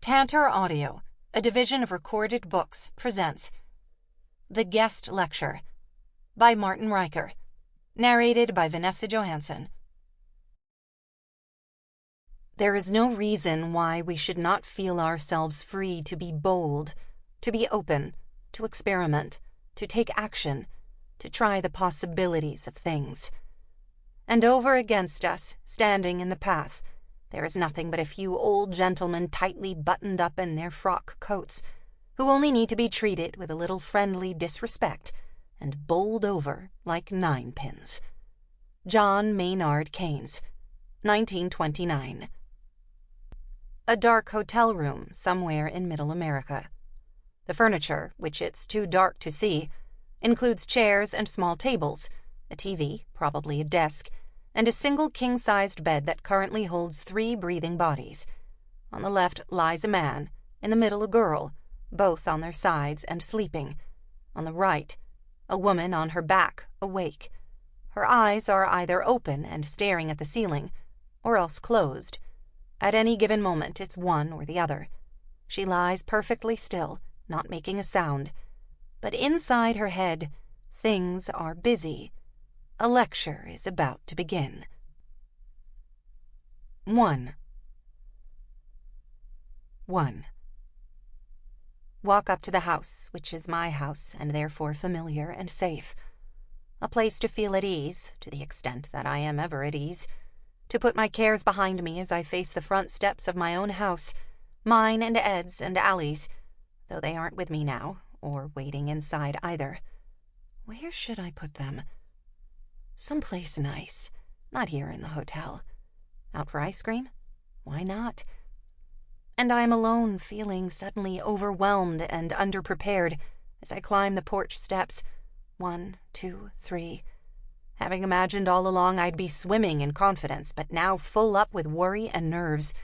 Tantor Audio, a division of Recorded Books, presents The Guest Lecture by Martin Riker, narrated by Vanessa Johansson. There is no reason why we should not feel ourselves free to be bold, to be open, to experiment, to take action, to try the possibilities of things. And over against us, standing in the path, there is nothing but a few old gentlemen tightly buttoned up in their frock coats, who only need to be treated with a little friendly disrespect and bowled over like ninepins. John Maynard Keynes, 1929. A dark hotel room somewhere in Middle America. The furniture, which it's too dark to see, includes chairs and small tables, a TV, probably a desk, and a single king-sized bed that currently holds 3 breathing bodies. On the left lies a man, in the middle a girl, both on their sides and sleeping. On the right, a woman on her back, awake. Her eyes are either open and staring at the ceiling, or else closed. At any given moment, it's one or the other. She lies perfectly still, not making a sound. But inside her head, things are busy. A lecture is about to begin. 1. Walk up to the house, which is my house, and therefore familiar and safe. A place to feel at ease, to the extent that I am ever at ease. To put my cares behind me as I face the front steps of my own house, mine and Ed's and Allie's, though they aren't with me now, or waiting inside either. Where should I put them? Someplace nice, not here in the hotel. Out for ice cream? Why not? And I am alone, feeling suddenly overwhelmed and underprepared as I climb the porch steps. 1, 2, 3. Having imagined all along I'd be swimming in confidence, but now full up with worry and nerves.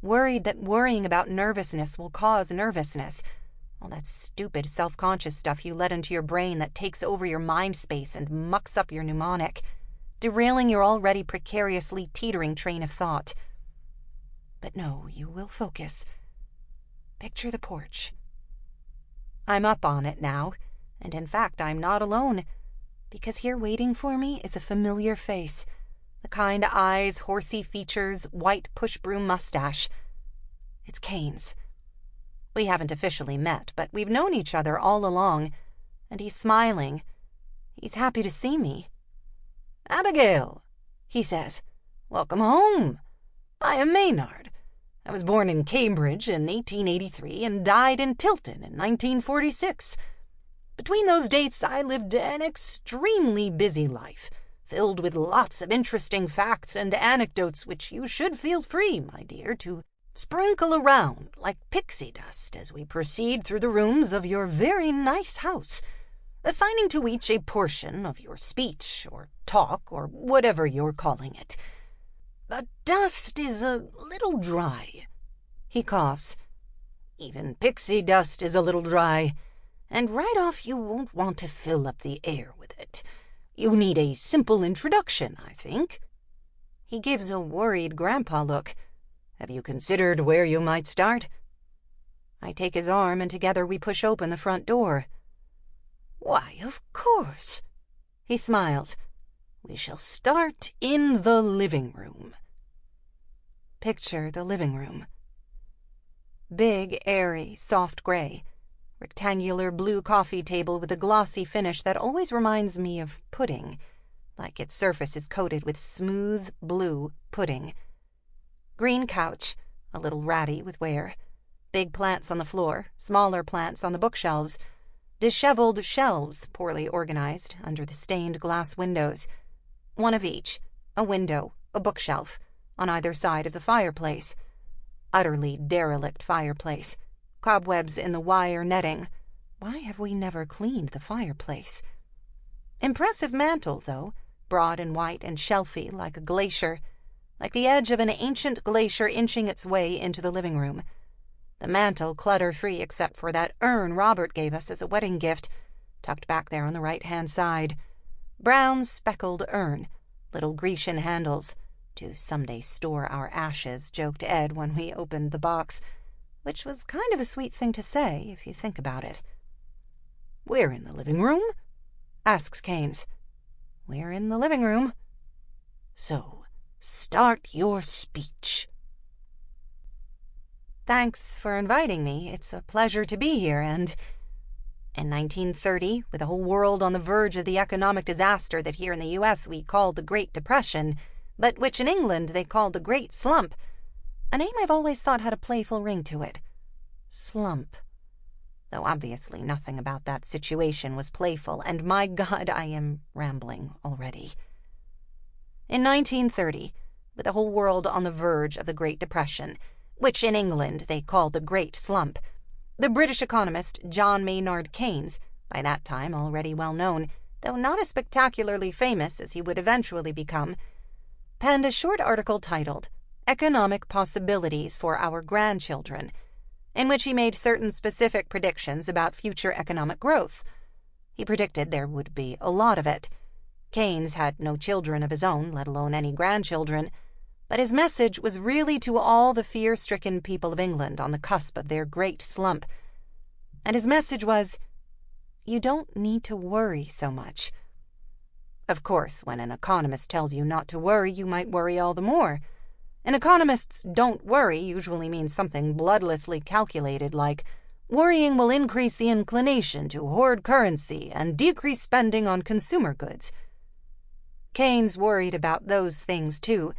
Worried that worrying about nervousness will cause nervousness. All that stupid self-conscious stuff you let into your brain that takes over your mind space and mucks up your mnemonic, derailing your already precariously teetering train of thought. But no, you will focus. Picture the porch. I'm up on it now, and in fact I'm not alone, because here waiting for me is a familiar face, the kind eyes, horsey features, white push-broom mustache. It's Keynes. We haven't officially met, but we've known each other all along, and he's smiling. He's happy to see me. "Abigail," he says, "welcome home. I am Maynard. I was born in Cambridge in 1883 and died in Tilton in 1946. Between those dates, I lived an extremely busy life, filled with lots of interesting facts and anecdotes which you should feel free, my dear, to sprinkle around like pixie dust as we proceed through the rooms of your very nice house, assigning to each a portion of your speech or talk or whatever you're calling it. But dust is a little dry." He coughs. "Even pixie dust is a little dry, and right off you won't want to fill up the air with it. You need a simple introduction, I think." He gives a worried grandpa look. "Have you considered where you might start?" I take his arm, and together we push open the front door. "Why, of course." He smiles. "We shall start in the living room." Picture the living room. Big, airy, soft gray. Rectangular blue coffee table with a glossy finish that always reminds me of pudding, like its surface is coated with smooth blue pudding. Green couch, a little ratty with wear. Big plants on the floor, smaller plants on the bookshelves. Disheveled shelves, poorly organized, under the stained glass windows. One of each, a window, a bookshelf, on either side of the fireplace. Utterly derelict fireplace. Cobwebs in the wire netting. Why have we never cleaned the fireplace? Impressive mantel, though, broad and white and shelfy like a glacier, like the edge of an ancient glacier inching its way into the living room. The mantel clutter-free except for that urn Robert gave us as a wedding gift, tucked back there on the right-hand side. Brown speckled urn, little Grecian handles, to someday store our ashes, joked Ed when we opened the box. which was kind of a sweet thing to say if you think about it. "We're in the living room?" asks Keynes. "We're in the living room." "So, start your speech." "Thanks for inviting me. It's a pleasure to be here, and in 1930, with the whole world on the verge of the economic disaster that here in the U.S. we called the Great Depression, but which in England they called the Great Slump, a name I've always thought had a playful ring to it. Slump. Though obviously nothing about that situation was playful, and my God, I am rambling already. In 1930, with the whole world on the verge of the Great Depression, which in England they called the Great Slump, the British economist John Maynard Keynes, by that time already well known, though not as spectacularly famous as he would eventually become, penned a short article titled Economic Possibilities for Our Grandchildren, in which he made certain specific predictions about future economic growth. He predicted there would be a lot of it. Keynes had no children of his own, let alone any grandchildren, but his message was really to all the fear-stricken people of England on the cusp of their great slump. And his message was, you don't need to worry so much. Of course, when an economist tells you not to worry, you might worry all the more. An economist's "don't worry" usually means something bloodlessly calculated like, worrying will increase the inclination to hoard currency and decrease spending on consumer goods. Keynes worried about those things too,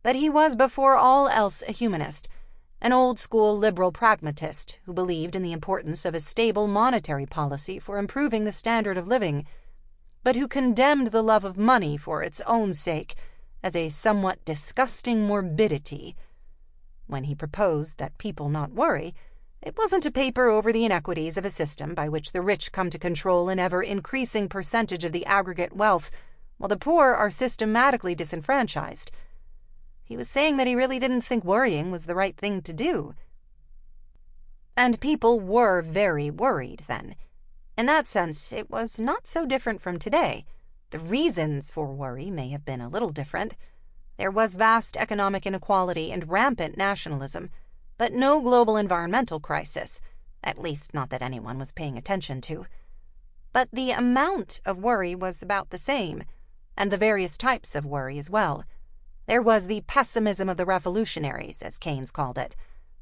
but he was before all else a humanist, an old-school liberal pragmatist who believed in the importance of a stable monetary policy for improving the standard of living, but who condemned the love of money for its own sake as a somewhat disgusting morbidity. When he proposed that people not worry, it wasn't to paper over the inequities of a system by which the rich come to control an ever-increasing percentage of the aggregate wealth, while the poor are systematically disenfranchised. He was saying that he really didn't think worrying was the right thing to do. And people were very worried then. In that sense, it was not so different from today. The reasons for worry may have been a little different. There was vast economic inequality and rampant nationalism, but no global environmental crisis, at least not that anyone was paying attention to. But the amount of worry was about the same, and the various types of worry as well. There was the pessimism of the revolutionaries, as Keynes called it,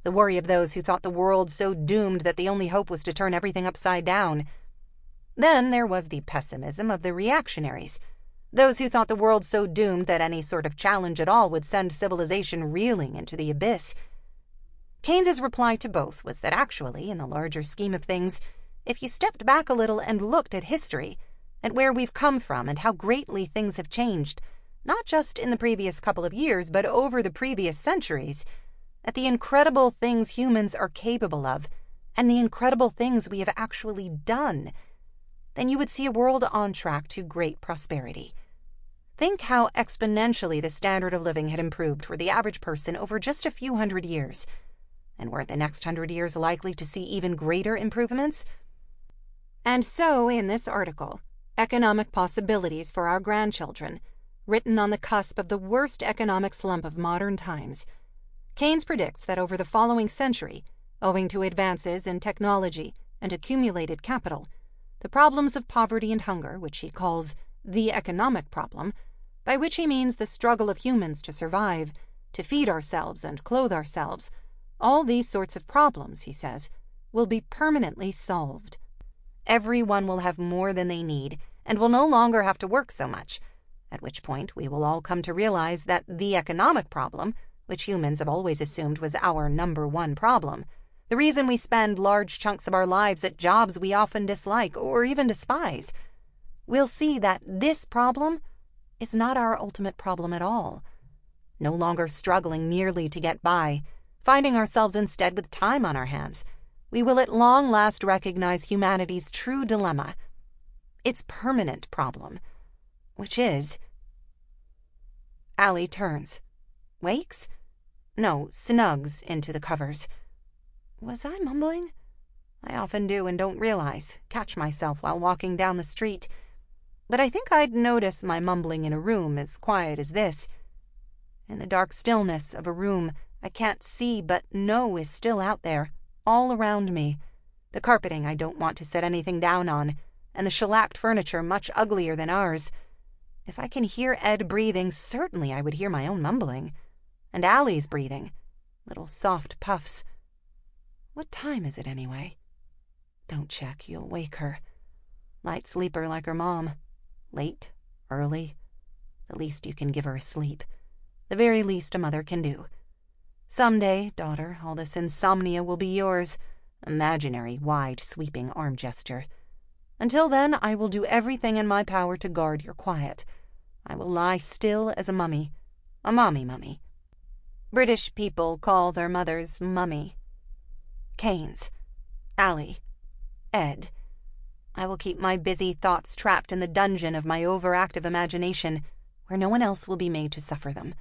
the worry of those who thought the world so doomed that the only hope was to turn everything upside down. Then there was the pessimism of the reactionaries, those who thought the world so doomed that any sort of challenge at all would send civilization reeling into the abyss. Keynes's reply to both was that actually, in the larger scheme of things, if you stepped back a little and looked at history, at where we've come from and how greatly things have changed, not just in the previous couple of years, but over the previous centuries, at the incredible things humans are capable of, and the incredible things we have actually done, then you would see a world on track to great prosperity. Think how exponentially the standard of living had improved for the average person over just a few hundred years. And weren't the next 100 years likely to see even greater improvements? And so, in this article, Economic Possibilities for Our Grandchildren, written on the cusp of the worst economic slump of modern times, Keynes predicts that over the following century, owing to advances in technology and accumulated capital, the problems of poverty and hunger, which he calls the economic problem, by which he means the struggle of humans to survive, to feed ourselves and clothe ourselves, all these sorts of problems, he says, will be permanently solved. Everyone will have more than they need and will no longer have to work so much, at which point we will all come to realize that the economic problem, which humans have always assumed was our number one problem, the reason we spend large chunks of our lives at jobs we often dislike or even despise, we'll see that this problem is not our ultimate problem at all. No longer struggling merely to get by, finding ourselves instead with time on our hands, we will at long last recognize humanity's true dilemma, its permanent problem, which is... Allie turns. Wakes? No, snugs into the covers. Was I mumbling? I often do and don't realize, catch myself while walking down the street. But I think I'd notice my mumbling in a room as quiet as this. In the dark stillness of a room I can't see but know is still out there, all around me. The carpeting I don't want to set anything down on, and the shellacked furniture much uglier than ours. If I can hear Ed breathing, certainly I would hear my own mumbling. And Allie's breathing. Little soft puffs. What time is it anyway? Don't check, you'll wake her. Light sleeper like her mom. Late, early. The least you can give her is sleep. The very least a mother can do. Someday, daughter, all this insomnia will be yours. Imaginary, wide, sweeping arm gesture. Until then, I will do everything in my power to guard your quiet. I will lie still as a mummy. A mommy. British people call their mothers mummy. Keynes. Allie. Ed. I will keep my busy thoughts trapped in the dungeon of my overactive imagination, where no one else will be made to suffer them.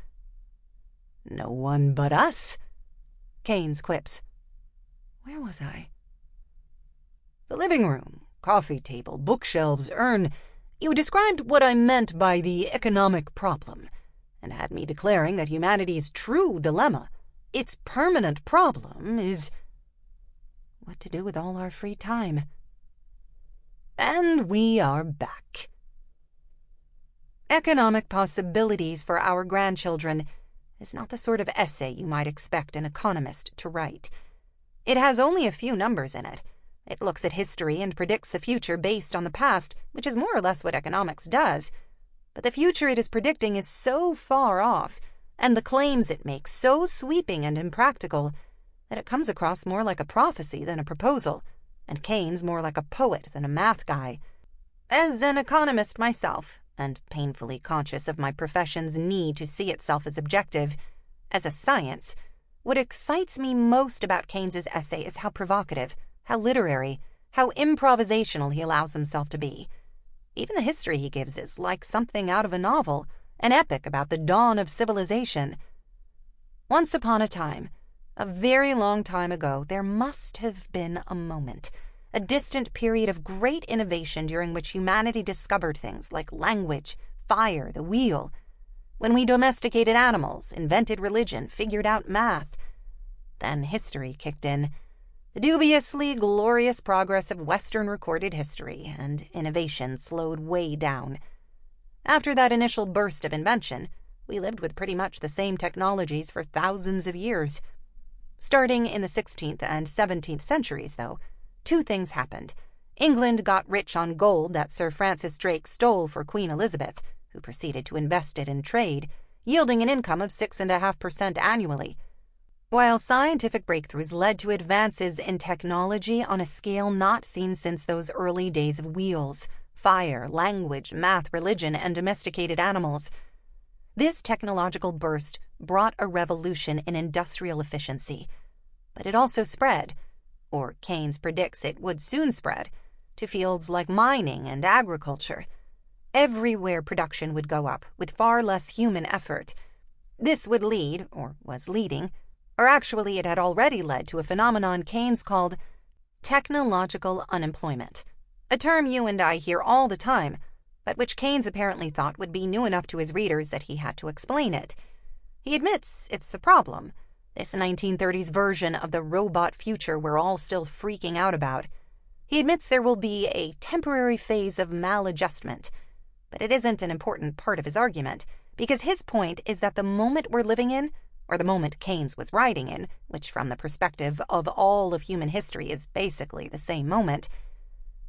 No one but us, Keynes quips. Where was I? The living room, coffee table, bookshelves, urn. You described what I meant by the economic problem, and had me declaring that humanity's true dilemma, its permanent problem, is what to do with all our free time. And we are back. Economic possibilities for our grandchildren is not the sort of essay you might expect an economist to write. It has only a few numbers in it. It looks at history and predicts the future based on the past, which is more or less what economics does. But the future it is predicting is so far off, and the claims it makes so sweeping and impractical, that it comes across more like a prophecy than a proposal, and Keynes more like a poet than a math guy. As an economist myself, and painfully conscious of my profession's need to see itself as objective, as a science, what excites me most about Keynes's essay is how provocative, how literary, how improvisational he allows himself to be. Even the history he gives is like something out of a novel, an epic about the dawn of civilization. Once upon a time, a very long time ago, there must have been a moment, a distant period of great innovation during which humanity discovered things like language, fire, the wheel, when we domesticated animals, invented religion, figured out math. Then history kicked in, the dubiously glorious progress of Western recorded history, and innovation slowed way down. After that initial burst of invention, we lived with pretty much the same technologies for thousands of years. Starting in the 16th and 17th centuries, though, two things happened. England got rich on gold that Sir Francis Drake stole for Queen Elizabeth, who proceeded to invest it in trade, yielding an income of 6.5% annually, while scientific breakthroughs led to advances in technology on a scale not seen since those early days of wheels, fire, language, math, religion, and domesticated animals. This technological burst brought a revolution in industrial efficiency, but it also spread, or Keynes predicts it would soon spread, to fields like mining and agriculture. Everywhere production would go up, with far less human effort. This would lead, or was leading, or actually it had already led to a phenomenon Keynes called technological unemployment, a term you and I hear all the time, but which Keynes apparently thought would be new enough to his readers that he had to explain it. He admits it's a problem, this 1930s version of the robot future we're all still freaking out about. He admits there will be a temporary phase of maladjustment, but it isn't an important part of his argument, because his point is that the moment we're living in, or the moment Keynes was writing in, which from the perspective of all of human history is basically the same moment,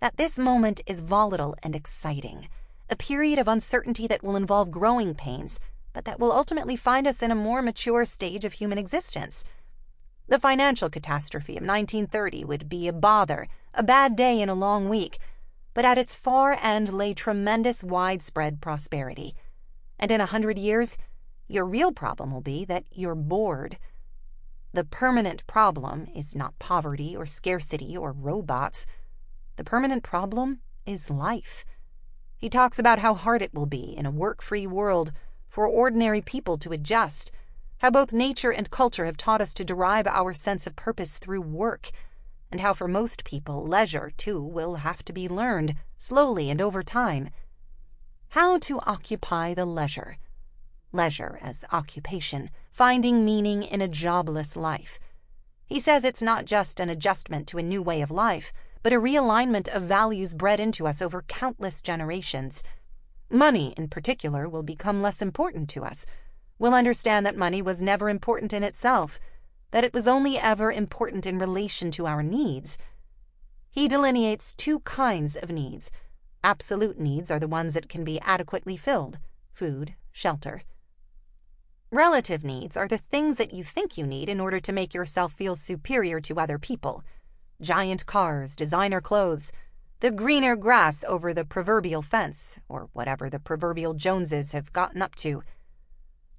that this moment is volatile and exciting, a period of uncertainty that will involve growing pains, but that will ultimately find us in a more mature stage of human existence. The financial catastrophe of 1930 would be a bother, a bad day in a long week, but at its far end lay tremendous widespread prosperity. And in 100 years, your real problem will be that you're bored. The permanent problem is not poverty or scarcity or robots. The permanent problem is life. He talks about how hard it will be in a work-free world for ordinary people to adjust, how both nature and culture have taught us to derive our sense of purpose through work, and how for most people leisure, too, will have to be learned, slowly and over time. How to occupy the leisure. Leisure as occupation, finding meaning in a jobless life. He says it's not just an adjustment to a new way of life, but a realignment of values bred into us over countless generations. Money, in particular, will become less important to us. We'll understand that money was never important in itself, that it was only ever important in relation to our needs. He delineates two kinds of needs. Absolute needs are the ones that can be adequately filled: food, shelter. Relative needs are the things that you think you need in order to make yourself feel superior to other people. Giant cars, designer clothes, the greener grass over the proverbial fence, or whatever the proverbial Joneses have gotten up to.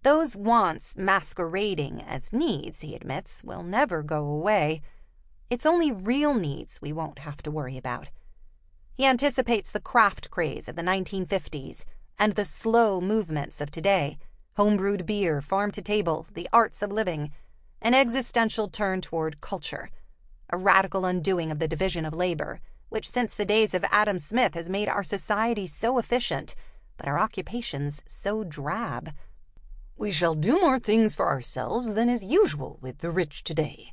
Those wants masquerading as needs, he admits, will never go away. It's only real needs we won't have to worry about. He anticipates the craft craze of the 1950s and the slow movements of today: homebrewed beer, farm-to-table, the arts of living, an existential turn toward culture, a radical undoing of the division of labor, which since the days of Adam Smith has made our society so efficient, but our occupations so drab. We shall do more things for ourselves than is usual with the rich today.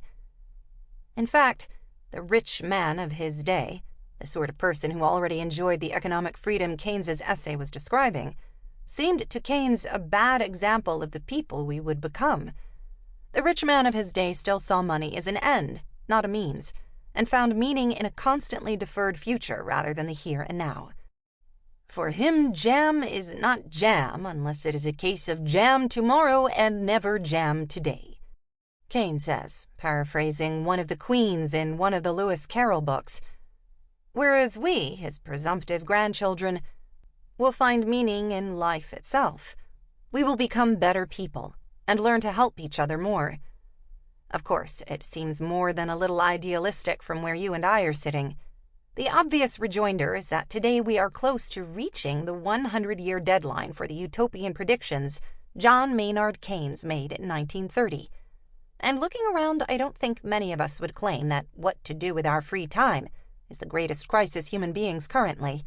In fact, the rich man of his day, the sort of person who already enjoyed the economic freedom Keynes's essay was describing, seemed to Keynes a bad example of the people we would become. The rich man of his day still saw money as an end, not a means, and found meaning in a constantly deferred future rather than the here and now. For him, jam is not jam unless it is a case of jam tomorrow and never jam today, Keynes says, paraphrasing one of the queens in one of the Lewis Carroll books. Whereas we, his presumptive grandchildren, will find meaning in life itself. We will become better people and learn to help each other more. Of course, it seems more than a little idealistic from where you and I are sitting. The obvious rejoinder is that today we are close to reaching the 100-year deadline for the utopian predictions John Maynard Keynes made in 1930. And looking around, I don't think many of us would claim that what to do with our free time is the greatest crisis human beings currently.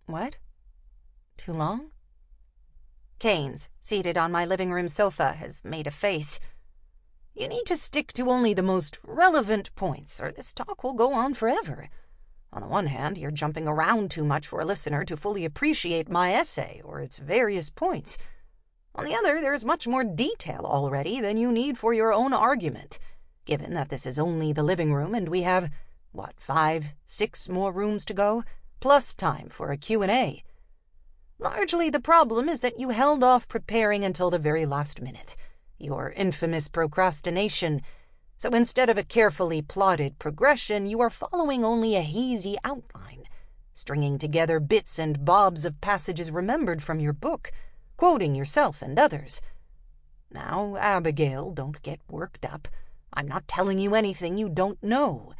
What? Too long? Keynes, seated on my living room sofa, has made a face. You need to stick to only the most relevant points, or this talk will go on forever. On the one hand, you're jumping around too much for a listener to fully appreciate my essay or its various points. On the other, there is much more detail already than you need for your own argument, given that this is only the living room and we have, 5, 6 more rooms to go, plus time for a Q&A. Largely the problem is that you held off preparing until the very last minute. Your infamous procrastination. So instead of a carefully plotted progression, you are following only a hazy outline, stringing together bits and bobs of passages remembered from your book, quoting yourself and others. Now, Abigail, don't get worked up. I'm not telling you anything you don't know.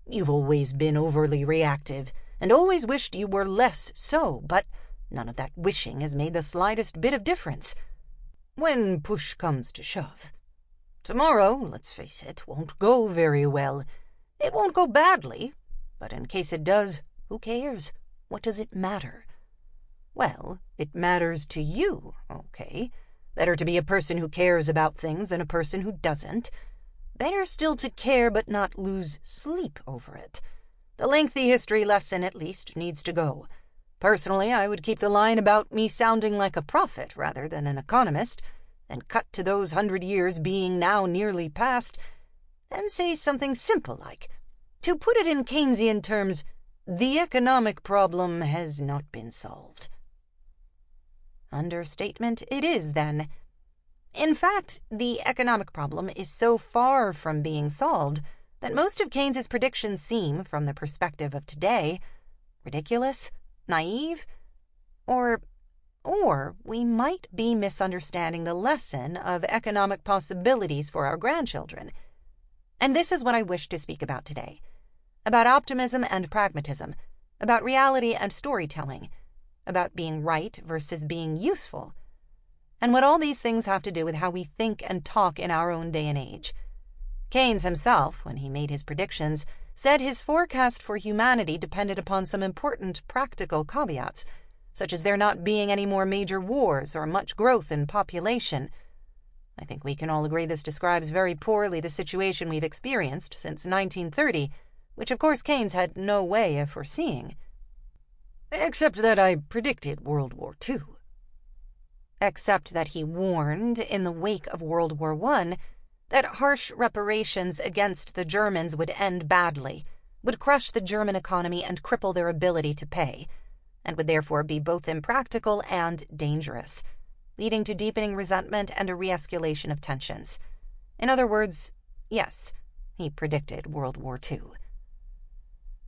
You've always been overly reactive, and always wished you were less so, but none of that wishing has made the slightest bit of difference. When push comes to shove. Tomorrow, let's face it, won't go very well. It won't go badly, but in case it does, who cares? What does it matter? Well, it matters to you, okay? Better to be a person who cares about things than a person who doesn't. Better still to care but not lose sleep over it. The lengthy history lesson, at least, needs to go. Personally, I would keep the line about me sounding like a prophet rather than an economist, and cut to those 100 years being now nearly past, and say something simple like, to put it in Keynesian terms, the economic problem has not been solved. Understatement it is, then. In fact, the economic problem is so far from being solved that most of Keynes's predictions seem, from the perspective of today, ridiculous, naive, or we might be misunderstanding the lesson of economic possibilities for our grandchildren. And this is what I wish to speak about today. About optimism and pragmatism, about reality and storytelling, about being right versus being useful, and what all these things have to do with how we think and talk in our own day and age. Keynes himself, when he made his predictions, said his forecast for humanity depended upon some important practical caveats, such as there not being any more major wars or much growth in population. I think we can all agree this describes very poorly the situation we've experienced since 1930, which of course Keynes had no way of foreseeing. Except that I predicted World War II. Except that he warned, in the wake of World War I, that harsh reparations against the Germans would end badly, would crush the German economy and cripple their ability to pay, and would therefore be both impractical and dangerous, leading to deepening resentment and a re-escalation of tensions. In other words, yes, he predicted World War II.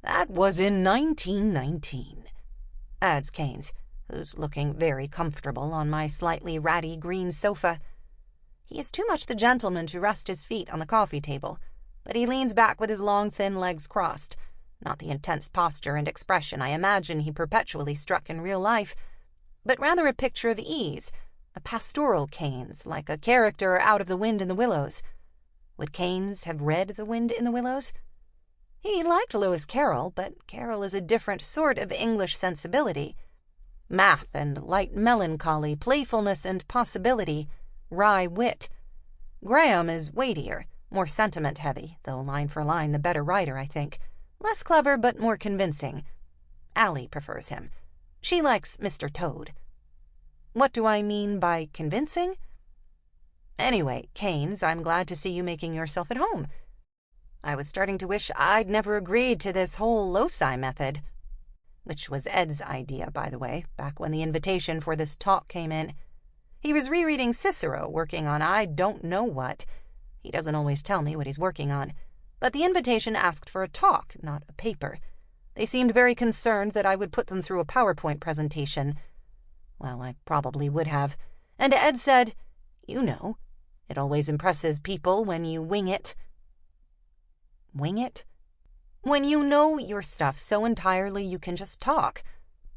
That was in 1919, adds Keynes, who's looking very comfortable on my slightly ratty green sofa. He is too much the gentleman to rest his feet on the coffee table, but he leans back with his long, thin legs crossed, not the intense posture and expression I imagine he perpetually struck in real life, but rather a picture of ease, a pastoral Keynes, like a character out of The Wind in the Willows. Would Keynes have read The Wind in the Willows? He liked Lewis Carroll, but Carroll is a different sort of English sensibility. Math and light melancholy, playfulness and possibility, wry wit. Graham is weightier, more sentiment-heavy, though line for line the better writer, I think. Less clever, but more convincing. Allie prefers him. She likes Mr. Toad. What do I mean by convincing? Anyway, Keynes, I'm glad to see you making yourself at home. I was starting to wish I'd never agreed to this whole loci method, which was Ed's idea, by the way, back when the invitation for this talk came in. He was rereading Cicero, working on I don't know what. He doesn't always tell me what he's working on. But the invitation asked for a talk, not a paper. They seemed very concerned that I would put them through a PowerPoint presentation. Well, I probably would have. And Ed said, "You know, it always impresses people when you wing it." Wing it? When you know your stuff so entirely you can just talk.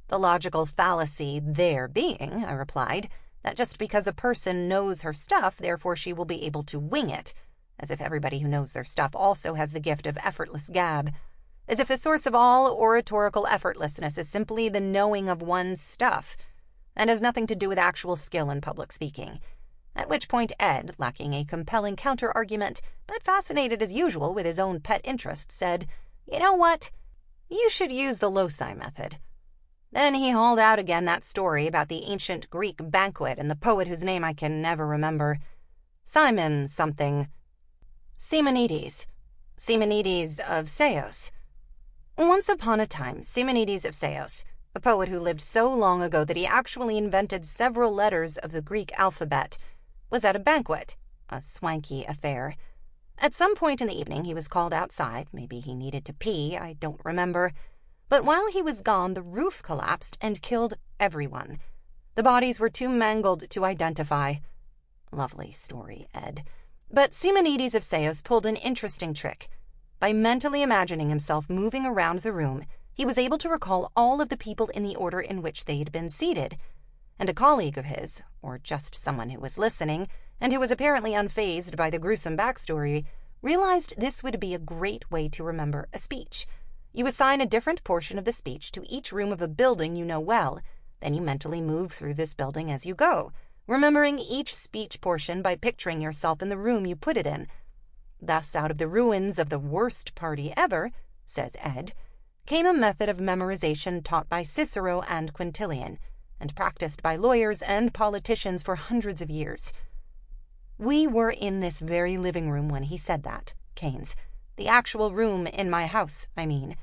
The logical fallacy there being, I replied, that just because a person knows her stuff, therefore she will be able to wing it, as if everybody who knows their stuff also has the gift of effortless gab, as if the source of all oratorical effortlessness is simply the knowing of one's stuff, and has nothing to do with actual skill in public speaking. At which point Ed, lacking a compelling counter-argument, but fascinated as usual with his own pet interest, said, "You know what? You should use the loci method." Then he hauled out again that story about the ancient Greek banquet and the poet whose name I can never remember. Simon something. Simonides. Simonides of Ceos. Once upon a time, Simonides of Ceos, a poet who lived so long ago that he actually invented several letters of the Greek alphabet, was at a banquet, a swanky affair. At some point in the evening he was called outside. Maybe he needed to pee, I don't remember. But while he was gone, the roof collapsed and killed everyone. The bodies were too mangled to identify. Lovely story, Ed. But Simonides of Ceos pulled an interesting trick. By mentally imagining himself moving around the room, he was able to recall all of the people in the order in which they had been seated. And a colleague of his, or just someone who was listening, and who was apparently unfazed by the gruesome backstory, realized this would be a great way to remember a speech. You assign a different portion of the speech to each room of a building you know well, then you mentally move through this building as you go, remembering each speech portion by picturing yourself in the room you put it in. Thus, out of the ruins of the worst party ever, says Ed, came a method of memorization taught by Cicero and Quintilian, and practiced by lawyers and politicians for hundreds of years. We were in this very living room when he said that, Keynes. The actual room in my house, I mean.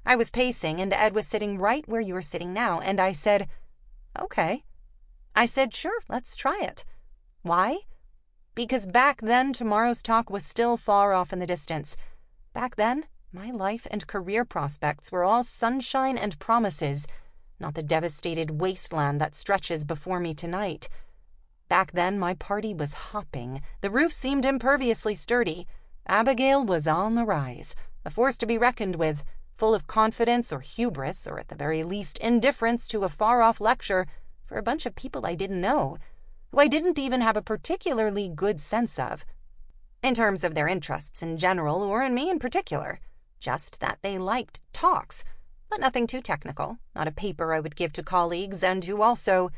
I was pacing, and Ed was sitting right where you're sitting now, and I said, "Okay." I said, "Sure, let's try it." Why? Because back then tomorrow's talk was still far off in the distance. Back then, my life and career prospects were all sunshine and promises, not the devastated wasteland that stretches before me tonight. Back then, my party was hopping. The roof seemed imperviously sturdy. Abigail was on the rise, a force to be reckoned with, full of confidence or hubris, or at the very least indifference to a far-off lecture for a bunch of people I didn't know, who I didn't even have a particularly good sense of, in terms of their interests in general or in me in particular, just that they liked talks, but nothing too technical, not a paper I would give to colleagues, and who also,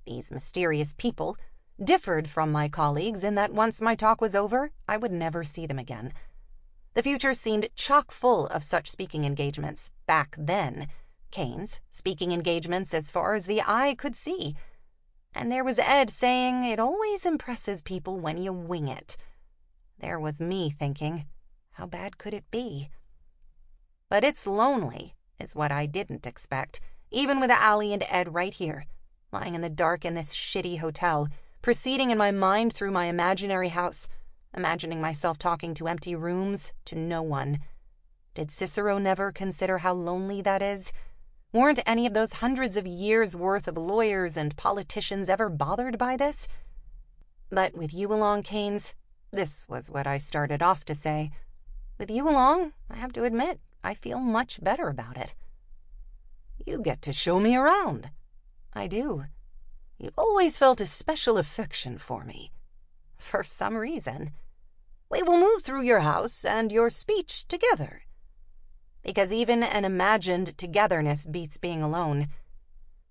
these mysterious people, differed from my colleagues in that once my talk was over, I would never see them again. The future seemed chock full of such speaking engagements back then. Keynes, speaking engagements as far as the eye could see. And there was Ed saying it always impresses people when you wing it. There was me thinking, how bad could it be? But it's lonely, is what I didn't expect, even with Allie and Ed right here, lying in the dark in this shitty hotel, proceeding in my mind through my imaginary house, imagining myself talking to empty rooms, to no one. Did Cicero never consider how lonely that is? Weren't any of those hundreds of years' worth of lawyers and politicians ever bothered by this? But with you along, Keynes, this was what I started off to say. With you along, I have to admit, I feel much better about it. You get to show me around. I do. You always felt a special affection for me. For some reason. We will move through your house and your speech together. Because even an imagined togetherness beats being alone.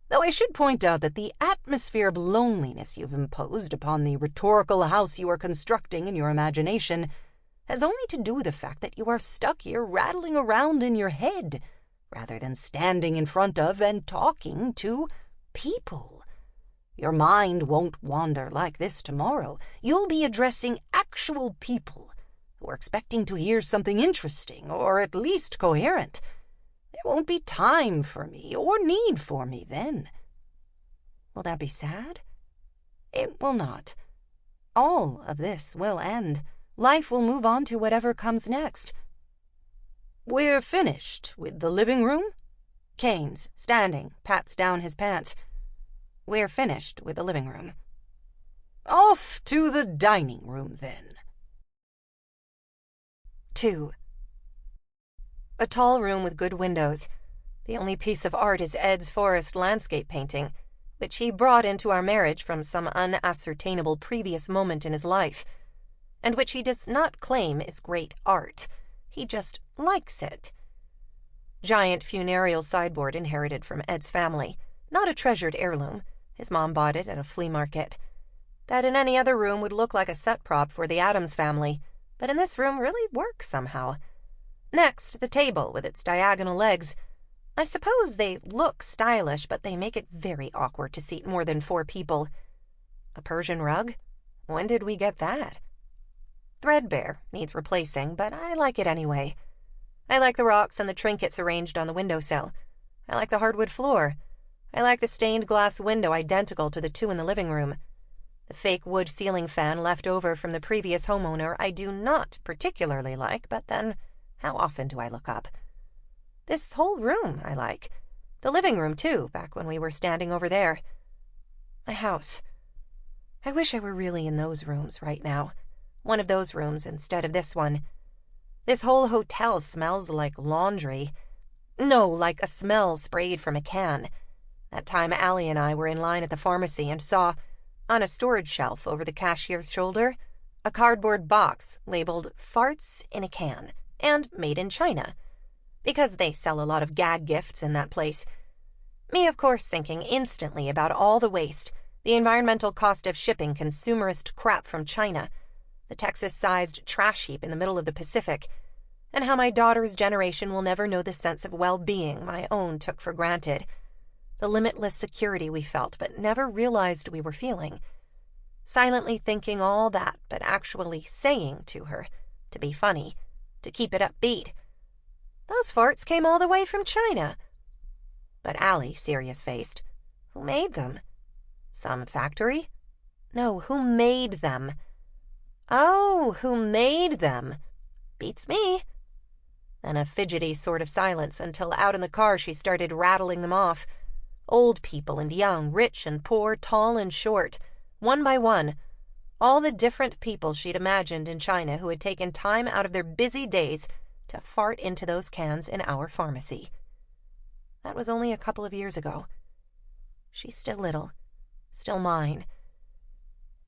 Though I should point out that the atmosphere of loneliness you've imposed upon the rhetorical house you are constructing in your imagination has only to do with the fact that you are stuck here rattling around in your head, rather than standing in front of and talking to people. Your mind won't wander like this tomorrow. You'll be addressing actual people who are expecting to hear something interesting, or at least coherent. There won't be time for me, or need for me then. Will that be sad? It will not. All of this will end. Life will move on to whatever comes next. We're finished with the living room? Keynes, standing, pats down his pants. We're finished with the living room. Off to the dining room, then. 2. A tall room with good windows. The only piece of art is Ed's forest landscape painting, which he brought into our marriage from some unascertainable previous moment in his life, and which he does not claim is great art. He just likes it. Giant funereal sideboard inherited from Ed's family, not a treasured heirloom. His mom bought it at a flea market. That in any other room would look like a set prop for the Addams family, but in this room really works somehow. Next, the table with its diagonal legs. I suppose they look stylish, but they make it very awkward to seat more than 4 people. A Persian rug? When did we get that? Threadbare, needs replacing, but I like it anyway. I like the rocks and the trinkets arranged on the windowsill. I like the hardwood floor. I like the stained glass window identical to the 2 in the living room. The fake wood ceiling fan left over from the previous homeowner I do not particularly like, but then, how often do I look up? This whole room I like. The living room, too, back when we were standing over there. My house. I wish I were really in those rooms right now. One of those rooms instead of this one. This whole hotel smells like laundry. No, like a smell sprayed from a can. That time Allie and I were in line at the pharmacy and saw, on a storage shelf over the cashier's shoulder, a cardboard box labeled Farts in a Can and Made in China, because they sell a lot of gag gifts in that place. Me, of course, thinking instantly about all the waste, the environmental cost of shipping consumerist crap from China, the Texas-sized trash heap in the middle of the Pacific, and how my daughter's generation will never know the sense of well-being my own took for granted, the limitless security we felt but never realized we were feeling. Silently thinking all that, but actually saying to her, to be funny, to keep it upbeat. Those farts came all the way from China. But Allie, serious-faced, who made them? Some factory? No, who made them? Oh, who made them? Beats me. Then a fidgety sort of silence until out in the car she started rattling them off. Old people and young, rich and poor, tall and short, one by one, all the different people she'd imagined in China who had taken time out of their busy days to fart into those cans in our pharmacy. That was only a couple of years ago. She's still little, still mine.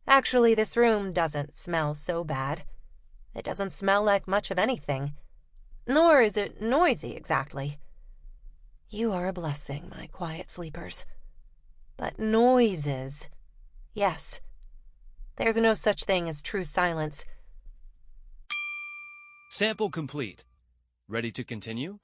Actually, this room doesn't smell so bad. It doesn't smell like much of anything, nor is it noisy exactly. You are a blessing, my quiet sleepers. But noises, yes, There's no such thing as true silence. Sample complete. Ready to continue?